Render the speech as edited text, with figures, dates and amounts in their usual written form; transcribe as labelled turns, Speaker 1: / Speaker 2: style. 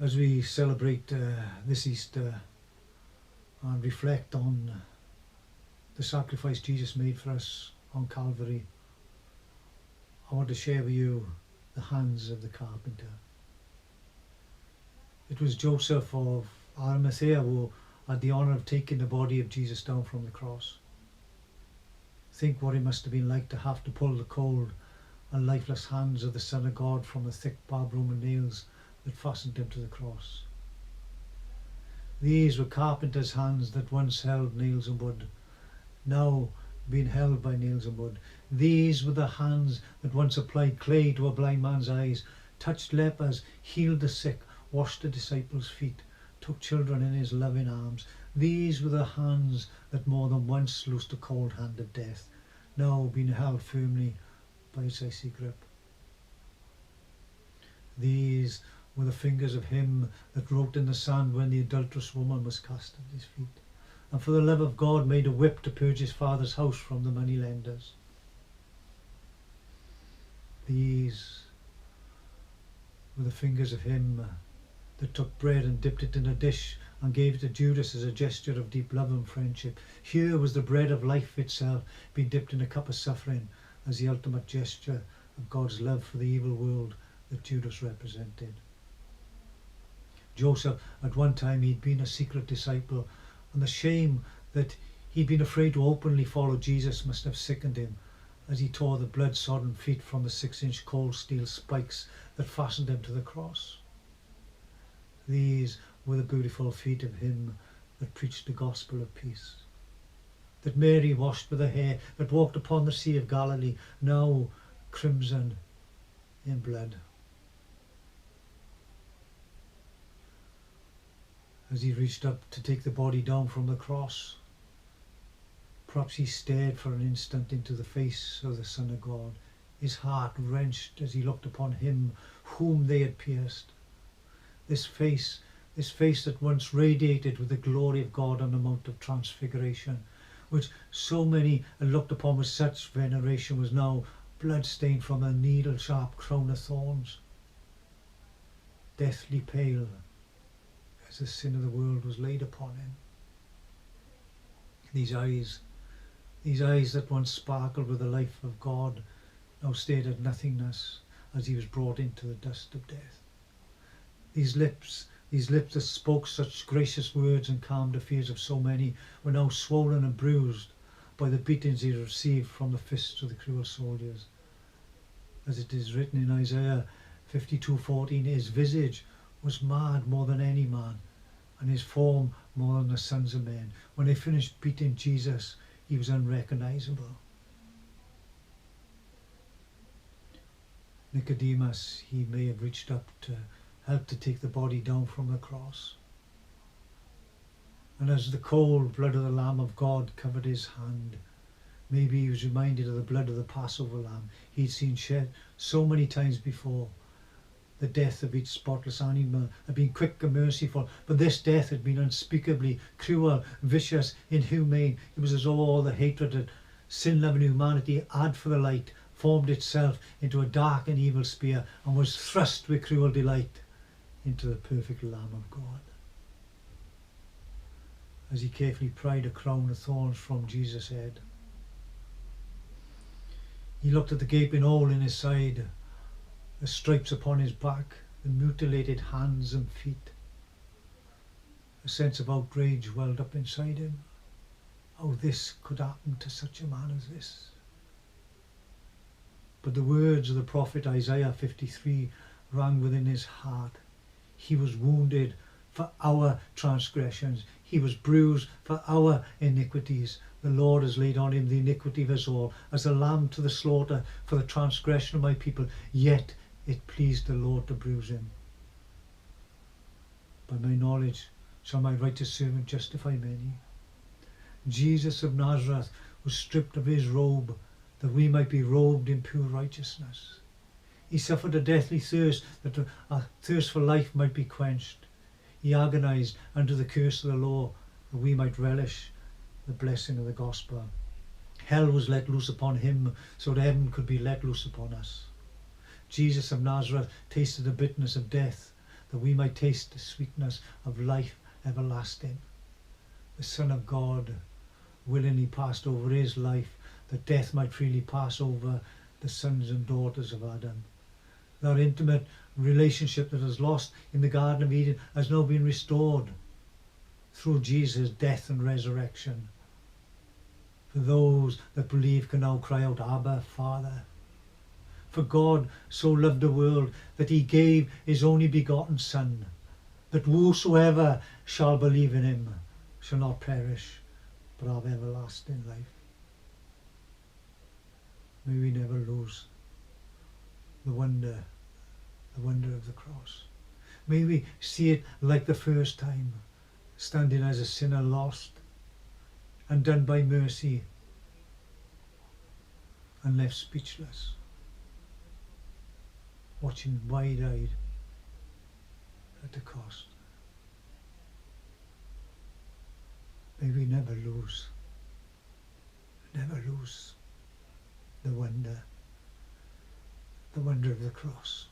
Speaker 1: As we celebrate this Easter and reflect on the sacrifice Jesus made for us on Calvary, I want to share with you the hands of the carpenter. It was Joseph of Arimathea who had the honour of taking the body of Jesus down from the cross. Think what it must have been like to have to pull the cold and lifeless hands of the Son of God from the thick barbed Roman nails that fastened him to the cross. These were carpenter's hands that once held nails and wood, now being held by nails and wood. These were the hands that once applied clay to a blind man's eyes, touched lepers, healed the sick, washed the disciples' feet, took children in his loving arms. These were the hands that more than once loosed the cold hand of death, now being held firmly by its icy grip. These were the fingers of him that wrote in the sand when the adulterous woman was cast at his feet, and for the love of God made a whip to purge his father's house from the moneylenders. These were the fingers of him that took bread and dipped it in a dish and gave it to Judas as a gesture of deep love and friendship. Here was the bread of life itself being dipped in a cup of suffering as the ultimate gesture of God's love for the evil world that Judas represented. Joseph, at one time he'd been a secret disciple, and the shame that he'd been afraid to openly follow Jesus must have sickened him as he tore the blood-sodden feet from the 6-inch cold steel spikes that fastened him to the cross. These were the beautiful feet of him that preached the gospel of peace, that Mary washed with her hair, that walked upon the Sea of Galilee, now crimson in blood. As he reached up to take the body down from the cross, perhaps he stared for an instant into the face of the Son of God, his heart wrenched as he looked upon him whom they had pierced. This face that once radiated with the glory of God on the Mount of Transfiguration, which so many had looked upon with such veneration, was now blood-stained from a needle-sharp crown of thorns, deathly pale as the sin of the world was laid upon him. These eyes that once sparkled with the life of God, now stared at nothingness as he was brought into the dust of death. These lips that spoke such gracious words and calmed the fears of so many, were now swollen and bruised by the beatings he had received from the fists of the cruel soldiers. As it is written in Isaiah 52:14, his visage was marred more than any man, and his form more than the sons of men. When they finished beating Jesus, he was unrecognizable. Nicodemus, he may have reached up to help to take the body down from the cross. And as the cold blood of the Lamb of God covered his hand, maybe he was reminded of the blood of the Passover lamb he'd seen shed so many times before. The death of each spotless animal had been quick and merciful, but this death had been unspeakably cruel, vicious, inhumane. It was as though all the hatred that sin-loving humanity had for the light formed itself into a dark and evil spear and was thrust with cruel delight into the perfect Lamb of God. As he carefully pried a crown of thorns from Jesus' head, he looked at the gaping hole in his side, the stripes upon his back, the mutilated hands and feet. A sense of outrage welled up inside him. How this could happen to such a man as this. But the words of the prophet Isaiah 53 rang within his heart. He was wounded for our transgressions. He was bruised for our iniquities. The Lord has laid on him the iniquity of us all, as a lamb to the slaughter for the transgression of my people. Yet it pleased the Lord to bruise him. By my knowledge shall my righteous servant justify many. Jesus of Nazareth was stripped of his robe, that we might be robed in pure righteousness. He suffered a deathly thirst, that a thirst for life might be quenched. He agonized under the curse of the law, that we might relish the blessing of the gospel. Hell was let loose upon him, so that heaven could be let loose upon us. Jesus of Nazareth tasted the bitterness of death, that we might taste the sweetness of life everlasting. The Son of God willingly passed over his life that death might freely pass over the sons and daughters of Adam. That intimate relationship that was lost in the Garden of Eden has now been restored through Jesus' death and resurrection. For those that believe can now cry out, Abba, Father. For God so loved the world that he gave his only begotten Son, that whosoever shall believe in him shall not perish, but have everlasting life. May we never lose the wonder of the cross. May we see it like the first time, standing as a sinner lost and done by mercy and left speechless, watching wide-eyed at the cost. May we never lose the wonder of the cross.